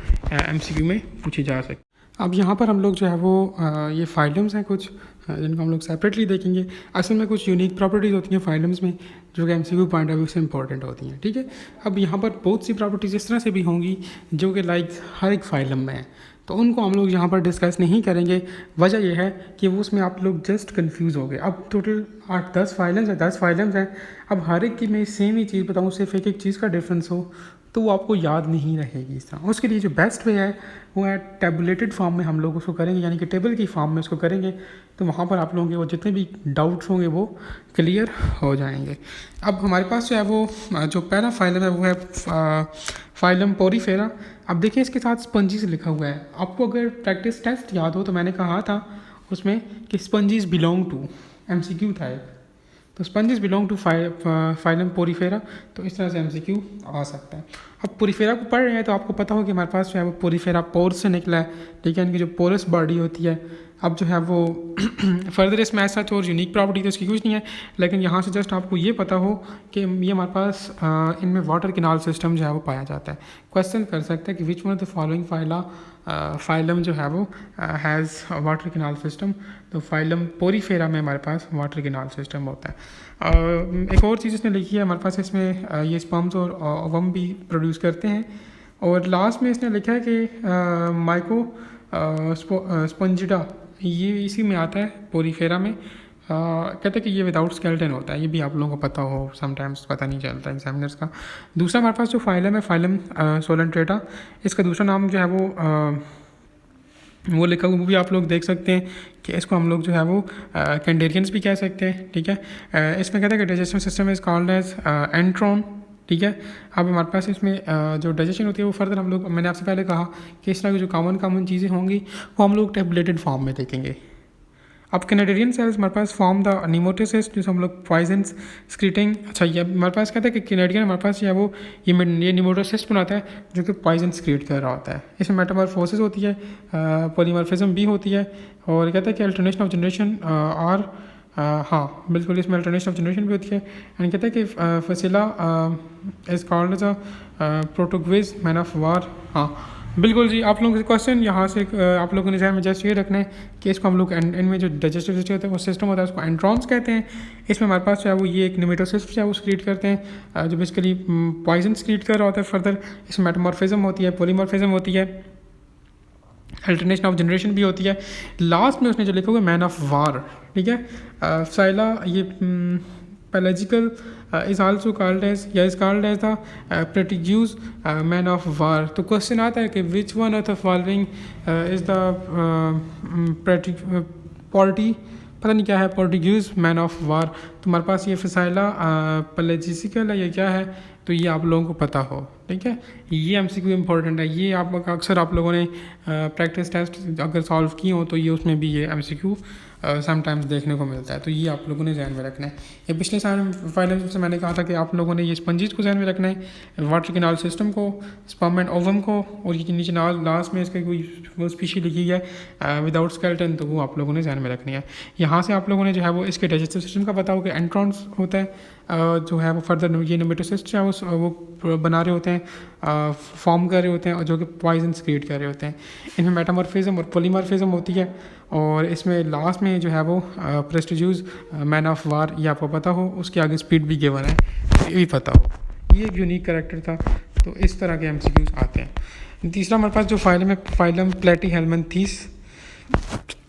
Speaker 1: MCQ में पूछी जा सकती। अब यहाँ पर हम लोग जो है वो ये फाइलम्स हैं कुछ जिनको हम लोग सेपरेटली देखेंगे। असल में कुछ यूनिक प्रॉपर्टीज़ होती हैं फाइलम्स में जो कि MCQ पॉइंट ऑफ व्यू से इंपॉर्टेंट होती हैं, ठीक है। अब यहाँ पर बहुत सी प्रॉपर्टीज़ इस तरह से भी होंगी जो कि लाइक हर एक फाइलम में है, तो उनको हम लोग यहाँ पर डिस्कस नहीं करेंगे। वजह यह है कि वो उसमें आप लोग जस्ट कंफ्यूज हो गए। अब टोटल 8-10 फाइलम्स हैं, 10 फाइलम्स हैं। अब हर एक की मैं सेम ही चीज़ बताऊँ, सिर्फ एक एक चीज़ का डिफरेंस हो तो वो आपको याद नहीं रहेगी इस तरह। उसके लिए जो बेस्ट वे है वो है टेबुलेटेड फॉर्म में हम लोग उसको करेंगे, यानी कि टेबल की फॉर्म में उसको करेंगे, तो वहाँ पर आप लोगों के वो जितने भी डाउट्स होंगे वो क्लियर हो जाएंगे। अब हमारे पास जो है वो जो पहला फाइलम है वो है फाइलम पोरीफेरा। अब देखिए इसके साथ स्पंजीज लिखा हुआ है। आपको अगर प्रैक्टिस टेस्ट याद हो तो मैंने कहा था उसमें कि स्पंजीज बिलोंग टू, MCQ था एक, तो sponges belong to phylum Porifera, तो इस तरह से MCQ आ सकता है। अब पोरीफेरा को पढ़ रहे हैं तो आपको पता हो कि हमारे पास जो है वो पोरीफेरा पोर्स से निकला है, ठीक है, इनकी जो पोरस बॉडी होती है। अब जो है वो फर्दर इसमें ऐसा और यूनिक प्रॉपर्टी तो इसकी कुछ नहीं है, लेकिन यहाँ से जस्ट आपको ये पता हो कि ये हमारे पास इनमें वाटर कैनाल सिस्टम जो है वो पाया जाता है। क्वेश्चन कर सकते हैं कि which one of the following phylum जो है वो हैज़ वाटर कैनाल सिस्टम, तो फाइलम पोरीफेरा में हमारे पास वाटर कैनाल सिस्टम होता है। एक और चीज़ इसने लिखी है हमारे पास, इसमें ये स्पर्म्स और ओवम भी प्रोड्यूस करते हैं। और लास्ट में इसने लिखा है कि माइको स्पंजिडा, ये इसी में आता है पोरीफेरा में। कहते हैं कि ये विदाउट स्केलेटन होता है, ये भी आप लोगों को पता हो, समटाइम्स पता नहीं चलता एग्जामिनर्स का। दूसरा हमारे पास जो फाइलम है फाइलम सोलेंट्रेटा, इसका दूसरा नाम जो है वो लिखा हुआ, वो भी आप लोग देख सकते हैं कि इसको हम लोग जो है वो कैंडेरियंस भी कह सकते हैं, ठीक है। इसमें कहते हैं कि digestive system is called as enteron, ठीक है। अब हमारे पास इसमें जो डाइजेशन होती है वो फर्दर हम लोग, मैंने आपसे पहले कहा कि इस तरह की जो कॉमन चीज़ें होंगी वो हम लोग टेबलेटेड फॉर्म में देखेंगे। अब कैनेडेरियन सेल्स हमारे पास फॉर्म द निमोटेसिस, जो हम लोग पॉइजन स्क्रीटिंग, अच्छा ये हमारे पास कहते हैं कि कैनेडियन हमारे पास जो है वो ये निमोटेसिस बनाता है जो कि पॉइजन स्क्रीट कर रहा होता है। इसमें मेटामॉर्फोसिस होती है, पॉलीमॉर्फिज्म भी होती है, और कहता है कि अल्टरनेशन ऑफ जनरेशन और हाँ बिल्कुल इसमें अल्टरनेशन ऑफ जनरेशन भी होती है। एंड कहता है कि Physalia is called as a Portuguese man of war. हाँ बिल्कुल जी, आप लोगों के क्वेश्चन यहाँ से आप लोगों ने ध्यान में जस्ट ये रखना है कि इसको हम लोग इनमें जो डाइजेस्टिव सिस्टम होता है वो सिस्टम होता है उसको एंट्रॉन्स कहते हैं। इसमें हमारे पास जो है वो ये एक निमेटोसिस जो है वो स्क्रीट करते हैं, जो बेसिकली पॉइजन स्क्रीट कर रहा होता है। फर्दर इसमें मेटामॉर्फिज्म होती है, पॉलीमॉर्फिज्म होती है, अल्टरनेशन ऑफ जनरेशन भी होती है। लास्ट में उसने जो लिखा हुआ है मैन ऑफ वार, ठीक है। साइला ये pelagica is also called as या is called as the Portuguese man of war. तो क्वेश्चन आता है कि which one of the following is the polity, पता नहीं क्या है, प्रोटिग्यूज मैन ऑफ वार। तो हमारे पास ये फसाइला पैलॉजिकल है, ये क्या है, तो ये आप लोगों को पता हो, ठीक है। ये MCQ इंपॉर्टेंट है, ये आप अक्सर आप लोगों ने प्रैक्टिस टेस्ट अगर सॉल्व किए हो तो ये उसमें भी ये MCQ समटाइम्स देखने को मिलता है, तो ये आप लोगों ने ध्यान में रखना है। ये पिछले साल फाइनल से मैंने कहा था कि आप लोगों ने ये स्पंजीज को ध्यान में रखना है, वाटर कैनाल सिस्टम को, स्पर्म एंड ओवम को, और ये नीचे लास्ट में इसका कोई वो स्पीशी लिखी है विदाउट स्केलेटन, तो वो आप लोगों ने ध्यान में रखनी है। यहाँ से आप लोगों ने जो है वो इसके डाइजेस्टिव सिस्टम का पता हो कि एंट्रॉन्स होता है, जो है वो फर्दर ये निमेटोसिस्ट जो है वो बना रहे होते हैं, फॉर्म कर रहे होते हैं, और जो कि पॉइजन क्रिएट कर रहे होते हैं। इनमें मेटामॉर्फिज्म और पॉलीमॉर्फिज्म होती है, और इसमें लास्ट में जो है वो प्रेस्टिज्यूज मैन ऑफ वार, ये आपको पता हो, उसके आगे स्पीड भी गिवन है, ये भी पता हो। ये एक यूनिक कैरेक्टर था, तो इस तरह के MCQs आते हैं। तीसरा हमारे पास जो फाइलम है फाइलम प्लेटीहेल्मिन्थीस,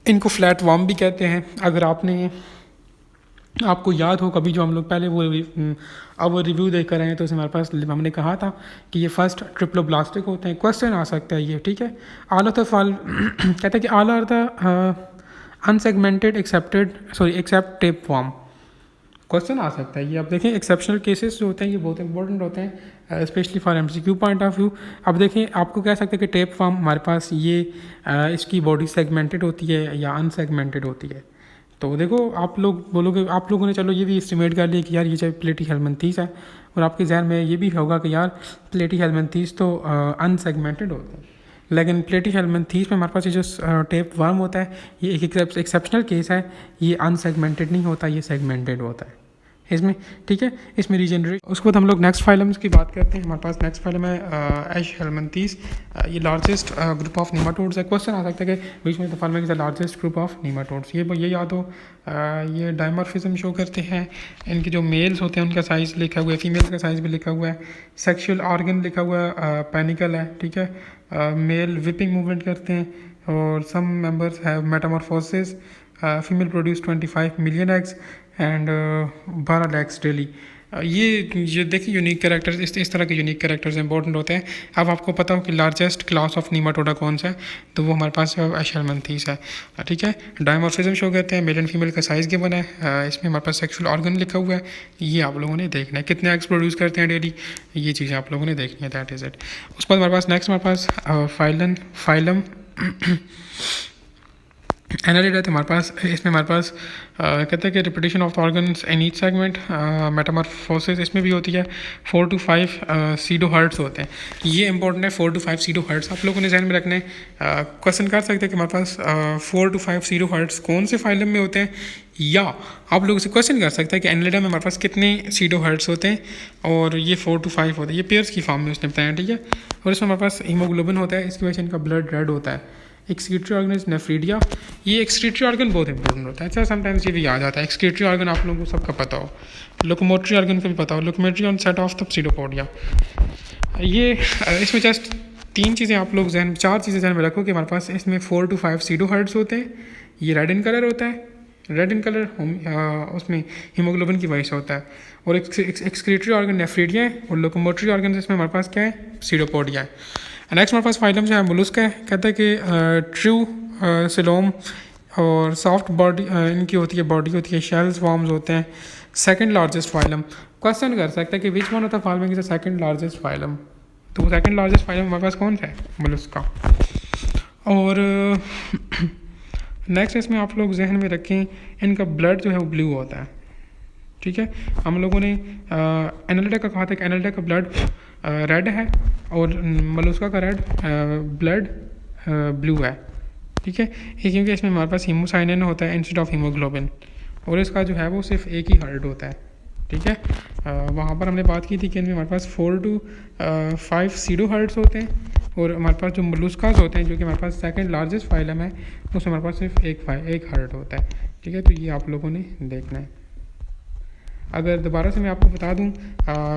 Speaker 1: इनको फ्लैट वर्म भी कहते हैं। अगर आपको याद हो कभी जो हम लोग पहले वो अब रिव्यू देख कर आए हैं, तो हमारे पास हमने कहा था कि ये फर्स्ट ट्रिप्लोब्लास्टिक होते हैं। क्वेश्चन आ सकता है ये, ठीक है। ऑल ऑफ द फॉल कहते हैं कि all are the unsegmented except tape form, question आ सकता है ये। अब देखें एक्सेप्शनल केसेस जो होते हैं ये बहुत इंपॉर्टेंट होते हैं, specially for MCQ point of view. अब देखें आपको कह सकते हैं कि टेप फॉर्म हमारे पास ये इसकी बॉडी सेगमेंटेड होती है या अनसेगमेंटेड होती है। तो देखो आप लोग बोलोगे, आप लोगों ने चलो ये भी एस्टिमेट कर लिया कि यार ये चाहे प्लेटीहेल्मिन्थीस है, और आपके जहन में ये भी होगा कि यार प्लेटीहेल्मिन्थीस तो अनसेगमेंटेड होते हैं, लेकिन प्लेटीहेल्मिन्थीस में हमारे पास ये जो टेप वर्म होता है ये एक एक्सेप्शनल केस है, ये अनसेगमेंटेड नहीं होता, ये सेगमेंटेड होता है, इसमें, ठीक है, इसमें रीजनरेट। उसके बाद हम लोग नेक्स्ट फाइलम्स की बात करते हैं। हमारे पास नेक्स्ट फाइलम है एश हेलमिंथीज। ये लार्जेस्ट ग्रुप ऑफ नीमाटोड्स है। क्वेश्चन आ सकता है कि बीच में the following is the largest group of nematodes. ये याद हो, ये डायमॉर्फिज्म शो करते हैं। इनके जो मेल्स होते हैं उनका साइज़ लिखा हुआ है, फीमेल का साइज़ भी लिखा हुआ है। सेक्शुअल ऑर्गन लिखा हुआ है, पेनिकल है, ठीक है। मेल विपिंग मूवमेंट करते हैं और some members have metamorphosis. Female produce 25 million eggs and 12 lakhs daily. ये देखिए यूनिक कैरेक्टर्स, इस तरह के यूनिक कैरेक्टर्स इंपॉर्टेंट होते हैं। अब आपको पता हो कि लार्जेस्ट क्लास ऑफ नीमाटोडा कौन सा है, तो वो हमारे पास एश हेलमिंथीज है, ठीक है। डायमॉर्फिज्म शो करते हैं, मेल एंड फीमेल का साइज़ गिवन है। इसमें हमारे पास सेक्सुअल ऑर्गन लिखा हुआ है, ये आप लोगों ने देखना है। कितने एग्स प्रोड्यूस करते हैं डेली, ये चीज़ें आप लोगों ने देखनी है, दैट इज़ इट। उसके बाद हमारे पास नेक्स्ट हमारे पास फाइलम एनालिडा है हमारे पास। इसमें हमारे पास कहते हैं कि repetition of the organs in each segment, Metamorphosis इसमें भी होती है। 4 to 5 सीडो हर्ट्स होते हैं, ये इंपॉर्टेंट है। 4 to 5 सीडो हर्ट्स आप लोगों ने ध्यान में रखने। क्वेश्चन कर सकते हैं कि हमारे पास 4 to 5 सीडो हर्ट्स कौन से फाइलम में होते हैं, या आप लोगों से क्वेश्चन कर सकते हैं कि एनालिडा में हमारे पास कितने सीडो हर्ट्स होते हैं, और ये 4 to 5 होते हैं। ये पेयर्स की फॉर्म में उसने बताया, ठीक है। और इसमें हमारे पास हीमोग्लोबिन होता है, इसकी वजह से इनका ब्लड रेड होता है। Excretory organ is nephridia. ये एक्सक्रीटरी ऑर्गन बहुत इंपॉर्टेंट होता है। अच्छा, समटाइम्स ये भी याद आता है। एक्सक्रीटरी ऑर्गन आप लोगों को सबका पता हो, लोकोमोटरी ऑर्गन का भी पता हो, locomotory on set of the pseudopodia. ये इसमें जस्ट 3 चीज़ें आप लोग जहन, 4 चीज़ें जहन में रखो कि हमारे पास इसमें 4 to 5 सीडो हर्ट्स होते हैं। ये रेड इन कलर होता है, रेड इन कलर उसमें हीमोग्लोबिन की वजह से होता है। और एक्सक्रीटरी ऑर्गन नेफ्रीडिया है, और लोकोमोटरी ऑर्गन इसमें हमारे पास क्या है, सीडोपोडिया है। नेक्स्ट हमारे पास फाइलम जो है मोलस्क है। कहता है कि ट्रू सिलोम और सॉफ्ट बॉडी इनकी होती है, बॉडी होती है, शेल्स फॉर्म्स होते हैं। सेकंड लार्जेस्ट फाइलम, क्वेश्चन कर सकता है कि which one of the following is the second largest phylum. तो सेकंड लार्जेस्ट फाइलम हमारे पास कौन सा है, मोलस्क का। और नेक्स्ट इसमें आप लोग जहन में रखें, इनका ब्लड जो है वो ब्लू होता है, ठीक है। हम लोगों ने एनालिडा का कहा था कि एनालिडा का ब्लड रेड है और मोलस्का का रेड ब्लड ब्लू है, ठीक है। ये क्योंकि इसमें हमारे पास हीमोसाइनिन होता है इंस्टेड ऑफ हीमोग्लोबिन, और इसका जो है वो सिर्फ एक ही हर्ट होता है, ठीक है। वहाँ पर हमने बात की थी कि इनमें हमारे पास 4 to 5 सीडो हर्ट्स होते हैं, और हमारे पास जो मोलस्कास होते हैं, जो कि हमारे पास सेकंड लार्जेस्ट फाइलम है, उसमें हमारे पास सिर्फ एक हर्ट होता है, ठीक है। तो ये आप लोगों ने देखना है। अगर दोबारा से मैं आपको बता दूं,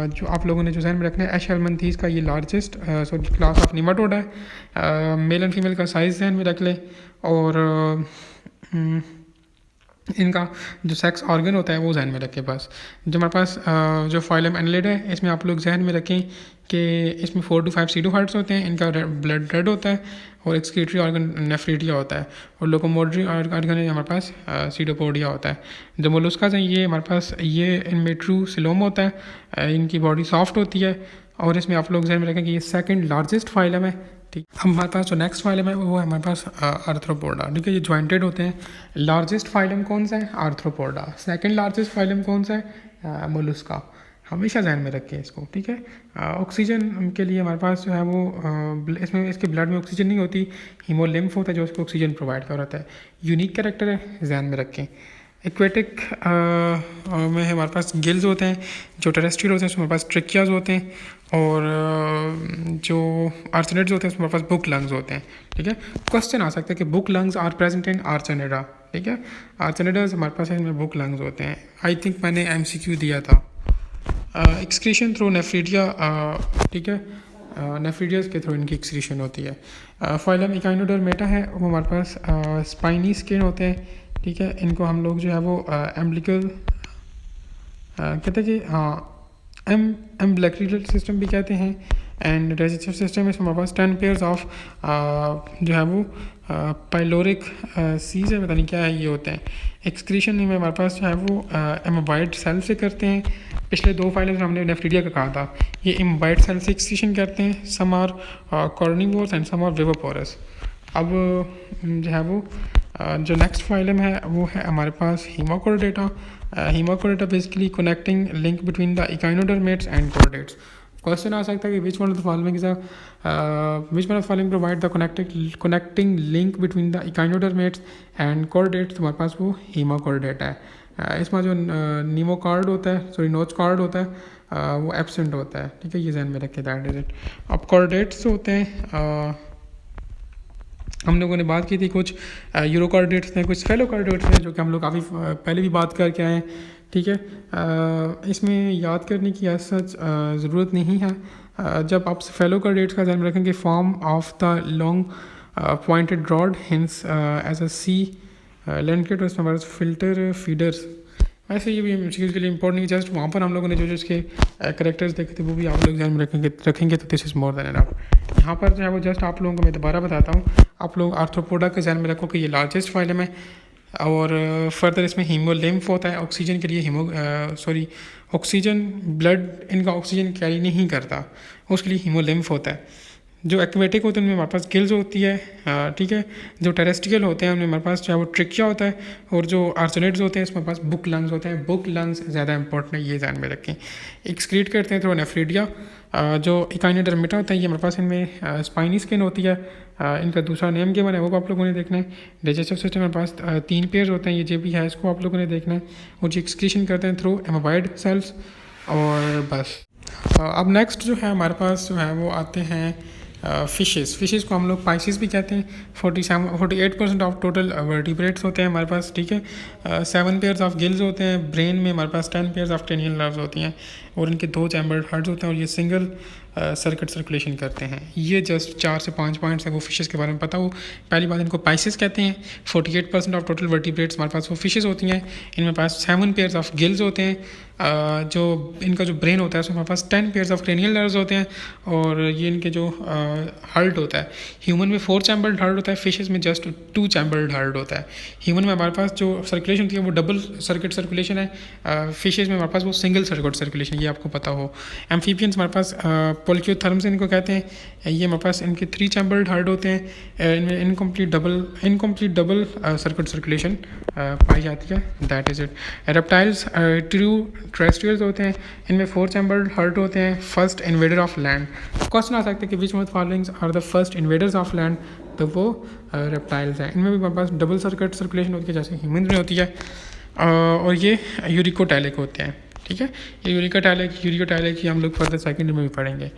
Speaker 1: जो आप लोगों ने जो जहन में रखना है, एश हेलमिंथीज का ये लार्जेस्ट क्लास ऑफ नीमाटोड है। मेल एंड फीमेल का साइज़ जहन में रख लें, और इनका जो सेक्स ऑर्गन होता है वो जहन में रखें बस। जो हमारे पास जो फाइलम एनालिडा है, इसमें आप लोग जहन में रखें कि इसमें 4 to 5 सीडो हर्ट्स होते हैं, इनका ब्लड रेड होता है, और एक्सक्रीटरी ऑर्गन नेफ्रीडिया होता है, और लोकोमोटरी ऑर्गन हमारे पास सीडोपोडिया होता है। जो मोलस्कास हैं ये हमारे पास, ये इनमें ट्रू सिलोम होता है, इनकी बॉडी सॉफ्ट होती है, और इसमें आप लोग जहन में रखें कि ये सेकंड लार्जेस्ट फाइलम है, ठीक। हमारे पास जो नेक्स्ट फाइलम है वो है हमारे पास आर्थ्रोपोडा, ठीक है। ये जॉइंटेड होते हैं। लार्जेस्ट फाइलम कौन सा है, आर्थ्रोपोडा। सेकंड लार्जेस्ट फाइलम कौन सा है, मोलस्का। हमेशा ध्यान में रखें इसको, ठीक है। ऑक्सीजन के लिए हमारे पास जो है वो इसमें इसके ब्लड में ऑक्सीजन नहीं होती, हीमोलिम्फ होता है जो उसको ऑक्सीजन प्रोवाइड कर रहा है। यूनिक कैरेक्टर है, ध्यान में रखें। एक्वेटिक में हमारे पास गिल्स होते हैं, जो टेरेस्ट्रियल होते हैं उसमें हमारे पास ट्रिकियाज होते हैं, और जो आर्चनेड्स होते हैं उसमें हमारे पास बुक लंग्स होते हैं, ठीक है। क्वेश्चन आ सकता है कि book lungs are present in Arachnida, ठीक है। आर्चनेडाज हमारे पास इसमें बुक लंग्स होते हैं। आई थिंक मैंने MCQ दिया था। एक्सक्रीशन थ्रू नेफ्रीडिया, ठीक है, नेफ्रीडियस के थ्रू इनकी एक्सक्रीशन होती है। फाइलम इकाइनोडर्मेटा है, वो हमारे पास स्पाइनी स्किन होते हैं, ठीक है। इनको हम लोग जो है वो एम्ब्लिकल कहते हैं कि एम्ब्लिकल सिस्टम भी कहते हैं, एंड डाइजेस्टिव सिस्टम इसमें हमारे पास 10 पेयर्स ऑफ जो है वो पाइलोरिक सीज है, पता नहीं क्या है ये होते हैं। एक्सक्रीशन में हमारे पास जो है वो एमोबाइड सेल से करते हैं। पिछले 2 फाइलों में हमने नेफ्रीडिया का कहा था, ये एमोबाइड सेल से एक्सक्रीशन करते हैं। Some are carnivores and some are viviparous. अब जो है वो जो नेक्स्ट फाइलम है वो है हमारे पास Hemichordata. Hemichordata basically connecting link between the echinoderms and chordates. Question आ सकता है कि which one of the following is which one of following provide the connecting link between the echinoderms and chordates. तो हमारे पास वो हीमोकोर्डेटा है। इसमें जो नीमो कार्ड होता है, सॉरी नोच कार्ड होता है, वो एब्सेंट होता है, ठीक है, ये ध्यान में रखें, दैट इज़ इट। अब कॉर्डेट्स होते हैं, हम लोगों ने बात की थी कुछ यूरो कॉर्डिनेट्स हैं, कुछ फेलो कॉर्डिनेट्स हैं, जो कि हम लोग काफ़ी पहले भी बात करके आए हैं, ठीक है। इसमें याद करने की ऐसा ज़रूरत नहीं है। जब आप फेलो कॉर्डिनेट्स का ध्यान रखेंगे, form of the long pointed rod hence as a sea land के, तो इसमें हमारे फिल्टर फीडर्स, ऐसे ये भी चीज़ के लिए इंपॉर्टेंट नहीं, जस्ट वहाँ पर हम लोगों ने जो इसके करेक्टर्स देखे थे वो भी आप लोग ध्यान में रखेंगे तो this is more than enough. यहाँ पर जो है वो जस्ट आप लोगों को मैं दोबारा बताता हूँ, आप लोग आर्थ्रोपोडा के ध्यान में रखो कि ये लार्जेस्ट फाइलम है, और फर्दर इसमें हीमोलिम्फ होता है ऑक्सीजन के लिए, ऑक्सीजन ब्लड इनका ऑक्सीजन कैरी नहीं करता, उसके लिए हीमोलिम्फ होता है। जो एक्वेटिक होते हैं उनमें हमारे पास गिल्स होती है, ठीक है। जो टेरेस्ट्रियल होते हैं उनमें हमारे पास चाहे वो ट्रिकिया होता है, और जो आर्सोनेट्स होते हैं इसमें हमारे पास बुक लंग्स होते हैं। बुक लंग्स ज़्यादा इंपॉर्टेंट है, ये ध्यान में रखें। एक्सक्रीट करते हैं थ्रू नेफ्रीडिया, जो इकाइनोडर्मिटा होता है ये हमारे पास इनमें स्पाइनी स्किन होती है, इनका दूसरा नेम गिवन है वो आप लोगों ने देखना है। डाइजेस्टिव सिस्टम हमारे पास 3 पेयर्स होते हैं, ये जो भी है इसको आप लोगों ने देखना है, और जो एक्सक्रीशन करते हैं थ्रू एमोबाइड सेल्स, और बस। अब नेक्स्ट जो है हमारे पास जो है वो आते हैं फिशेस को हम लोग पाइसिस भी कहते हैं। 48% ऑफ टोटल वर्टिब्रेट्स होते हैं हमारे पास, ठीक है। 7 पेयर्स ऑफ गिल्स होते हैं। ब्रेन में हमारे पास 10 पेयर्स ऑफ क्रेनियल नर्व्स होती हैं, और इनके 2 चैम्बर्ड हार्ट्स होते हैं, और ये सिंगल सर्किट सर्कुलेशन करते हैं। ये जस्ट 4 से 5 पॉइंट्स है वो फिशेस के बारे में पता हो। पहली बात, इनको पाइसिस कहते हैं। 48% ऑफ टोटल वर्टिब्रेट्स हमारे पास वो फिशेस होती हैं। इनमें पास 7 पेयर्स ऑफ गिल्स होते हैं, जो इनका जो ब्रेन होता है उसमें हमारे पास 10 पेयर्स ऑफ क्रेनियल नर्व्स होते हैं, और ये इनके जो हार्ट होता है, ह्यूमन में 4 चैम्बर्ड हार्ट होता है, फिशेस में जस्ट 2 चैम्बर्ड हार्ट होता है। ह्यूमन में हमारे पास जो सर्कुलेशन होती है वो डबल सर्किट सर्कुलेशन है, फिशेस में हमारे पास वो सिंगल सर्किट सर्कुलेशन, ये आपको पता हो। एम्फीबियंस हमारे पास पोल्कियोथर्म्स इनको कहते हैं, ये हमारे पास इनके 3 चैम्बर्ड हार्ट होते हैं, इनमें इनकम्प्लीट डबल सर्किट सर्कुलेशन पाई जाती है, that is it. Reptiles true terrestrials होते हैं, इनमें 4 चैम्बर्ड हार्ट होते हैं। First invader of land, question आ सकता है कि which one followings are the first invaders of land, तो वो रेप्टाइल्स हैं। इनमें भी हमारे पास डबल सर्किट सर्कुलेशन होती है जैसे ह्यूमन में होती है, और ये यूरिकोटैलिक होते हैं, ठीक है। ये यूरिकोटैलिक हम लोग फर्दर सेकेंड में भी पढ़ेंगे।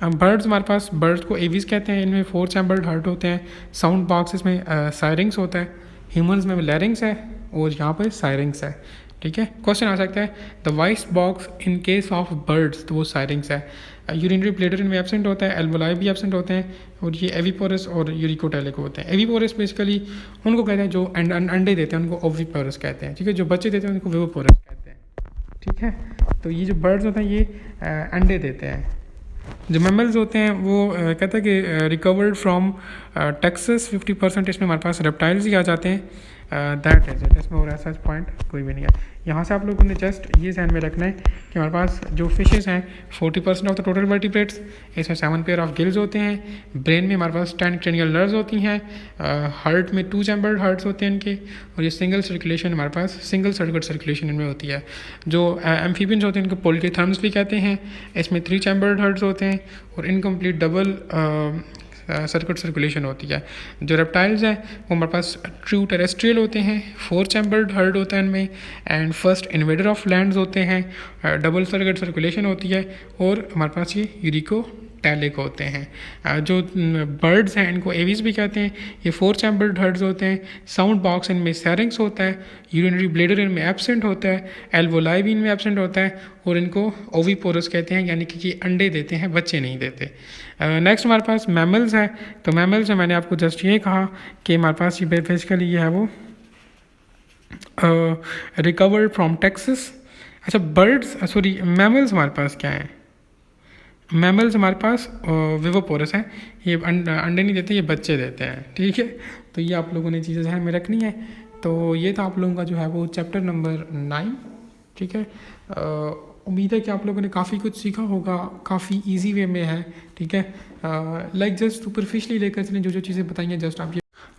Speaker 1: बर्ड्स हमारे पास, बर्ड्स को एवीज कहते हैं, इनमें 4 चैम्बर्ड हार्ट होते हैं। साउंड बॉक्सेस में सायरिंग्स होता है, ह्यूमंस में लैरिंग्स है, और यहाँ पर सायरिंग्स है, ठीक है। क्वेश्चन आ सकता है the voice box in case of birds, तो वो सायरिंग्स है। यूरिनरी ब्लैडर इनमें एब्सेंट होता है, एल्वोलाई भी एब्सेंट होते हैं, और ये एविपोरस और यूरिकोटैलिक होते हैं। एविपोरस बेसिकली उनको कहते हैं जो अंडे देते हैं, उनको ओविपोरस कहते हैं, ठीक है। जो बच्चे देते हैं उनको विवोपोरस कहते हैं, ठीक है। तो ये जो बर्ड्स होते हैं ये अंडे देते हैं। जो मैमल्स होते हैं वो कहते हैं कि रिकवर्ड फ्रॉम टेक्सस 50%, इसमें हमारे पास रेप्टाइल्स ही आ जाते हैं, दैट इज इट। इसमें और ऐसा पॉइंट कोई भी नहीं है। यहाँ से आप लोगों ने जस्ट ये ध्यान में रखना है कि हमारे पास जो फिशेस हैं 40% ऑफ द टोटल वर्टिब्रेट्स, इसमें 7 पेयर ऑफ गिल्स होते हैं। ब्रेन में हमारे पास 10 क्रेनियल नर्व्स होती हैं, हार्ट में 2 चैम्बर्ड हार्ट्स होते हैं इनके, और ये सिंगल सर्कुलेशन हमारे पास सिंगल सर्किट सर्कुलेशन इनमें होती है। जो एम्फीबियंस होते हैं इनको पोल्कियोथर्म्स भी कहते हैं, इसमें 3 चैम्बर्ड हार्ट्स होते हैं, और इनकम्प्लीट डबल सर्किट सर्कुलेशन होती है। जो रेप्टाइल्स हैं वो हमारे पास ट्रू टेरेस्ट्रियल होते हैं, 4 चैम्बर्ड हार्ट होता है इनमें, and first invader of lands होते हैं, डबल सर्किट सर्कुलेशन होती है, और हमारे पास ये यूरिकोटैलिक होते हैं। जो बर्ड्स हैं इनको एवीज भी कहते हैं, ये 4 चैम्बर्ड हार्ट्स होते हैं। साउंड बॉक्स इनमें सैरिंग्स होता है, यूरिनरी ब्लैडर इनमें एब्सेंट होता है, एल्वोलाई भी इनमें एब्सेंट होता है, और इनको ओविपोरस कहते हैं, यानी कि ये अंडे देते हैं, बच्चे नहीं देते। नेक्स्ट हमारे पास मैमल्स है। तो मैमल्स में मैंने आपको जस्ट ये कहा कि हमारे पास ये बेसिकली ये है वो रिकवर्ड फ्रॉम टेक्सस। अच्छा, मैमल्स हमारे पास क्या है? मैमल्स हमारे पास विवोपोरस हैं, ये अंडे नहीं देते, ये बच्चे देते हैं, ठीक है। तो ये आप लोगों ने चीज़ें ध्यान में रखनी है। तो ये था आप लोगों का जो है वो चैप्टर नंबर 9, ठीक है। उम्मीद है कि आप लोगों ने काफ़ी कुछ सीखा होगा, काफ़ी इजी वे में है, ठीक है। लाइक जस्ट सुपरफिशली लेकर चलें, जो चीज़ें बताई हैं जस्ट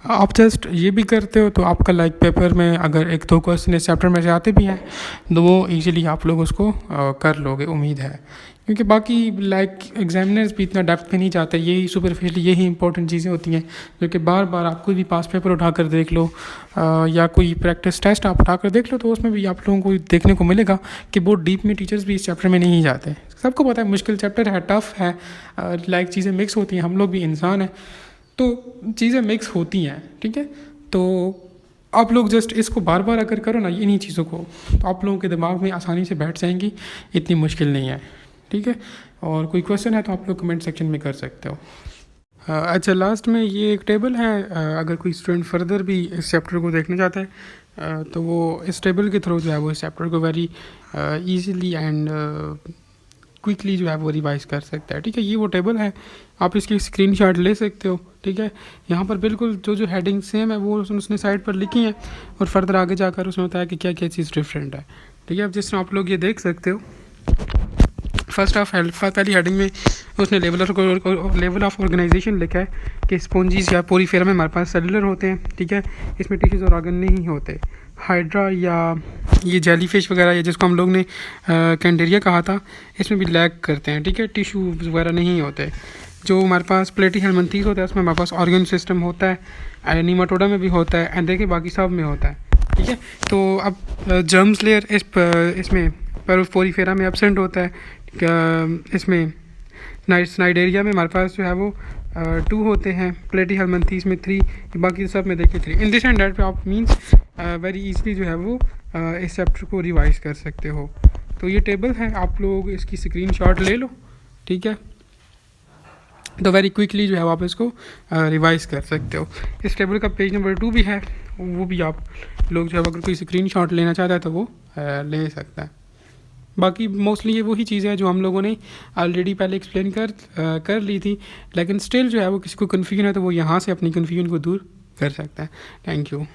Speaker 1: आप जस्ट ये भी करते हो तो आपका लाइक पेपर में अगर 1-2 क्वेश्चन इस चैप्टर में से आते भी हैं तो वो इजीली आप लोग उसको कर लोगे, उम्मीद है। क्योंकि बाकी लाइक एग्जामिनर्स भी इतना डेप्थ में नहीं जाते, यही सुपरफिशियली यही इंपॉर्टेंट चीज़ें होती हैं जो कि बार बार आप कोई भी पास पेपर उठाकर देख लो या कोई प्रैक्टिस टेस्ट आप उठाकर देख लो, तो उसमें भी आप लोगों को देखने को मिलेगा कि बहुत डीप में टीचर्स भी इस चैप्टर में नहीं जाते। सबको पता है मुश्किल चैप्टर है, टफ़ है, लाइक चीज़ें मिक्स होती हैं, हम लोग भी इंसान हैं तो चीज़ें मिक्स होती हैं, ठीक है। तो आप लोग जस्ट इसको बार बार अगर करो ना इन्हीं चीज़ों को, तो आप लोगों के दिमाग में आसानी से बैठ जाएंगी, इतनी मुश्किल नहीं है, ठीक है। और कोई क्वेश्चन है तो आप लोग कमेंट सेक्शन में कर सकते हो। अच्छा, लास्ट में ये एक टेबल है, अगर कोई स्टूडेंट फर्दर भी इस चैप्टर को देखना चाहता है तो वो इस टेबल के थ्रू जो है वो इस चैप्टर को वेरी ईजीली एंड क्विकली जो है वो रिवाइज कर सकता है, ठीक है। ये वो टेबल है, आप इसकी स्क्रीनशॉट ले सकते हो, ठीक है। यहाँ पर बिल्कुल जो हेडिंग सेम है वो उसने साइड पर लिखी है और फर्दर आगे जाकर उसमें बताया कि क्या क्या चीज़ डिफरेंट है, ठीक है। अब जिस तरह आप लोग ये देख सकते हो, फर्स्ट ऑफ पहली हेडिंग में उसने लेवल ऑफ ऑर्गेनाइजेशन लिखा है कि स्पॉन्जीज या पोरीफेरा में हमारे पास सेलुलर होते हैं, ठीक है, इसमें टिश्यूज़ और ऑर्गन नहीं होते। हाइड्रा या ये जेलीफिश वगैरह या जिसको हम लोग ने कैंडेरिया कहा था, इसमें भी लैग करते हैं, ठीक है, टिश्यू वगैरह नहीं होते। जो हमारे पास प्लेटीहेल्मिन्थेस होता है उसमें हमारे पास ऑर्गन सिस्टम होता है, नीमाटोडा में भी होता है एंड देखिए बाकी सब में होता है, ठीक है। तो अब जर्म्स लेयर इसमें पोरीफेरा में एब्सेंट होता है, इसमें स्नाइडेरिया में हमारे पास जो है वो 2 होते हैं, प्लेटीहेल्मिन्थेस में 3, बाकी सब में देखिए 3। इन दिस एंड डैट पे आप मीन्स वेरी इजीली जो है वो इस चैप्टर को रिवाइज कर सकते हो। तो ये टेबल है, आप लोग इसकी स्क्रीनशॉट ले लो, ठीक है। तो वेरी क्विकली जो है आप इसको रिवाइज कर सकते हो। इस टेबल का पेज नंबर 2 भी है, वो भी आप लोग जो है अगर कोई स्क्रीनशॉट लेना चाहता है तो वो ले सकता है। बाकी मोस्टली ये वही चीज़ है जो हम लोगों ने ऑलरेडी पहले एक्सप्लेन कर ली थी, लेकिन स्टिल जो है वो किसी को कन्फ्यूजन है तो वो यहाँ से अपनी कन्फ्यूजन को दूर कर सकता है। Thank you.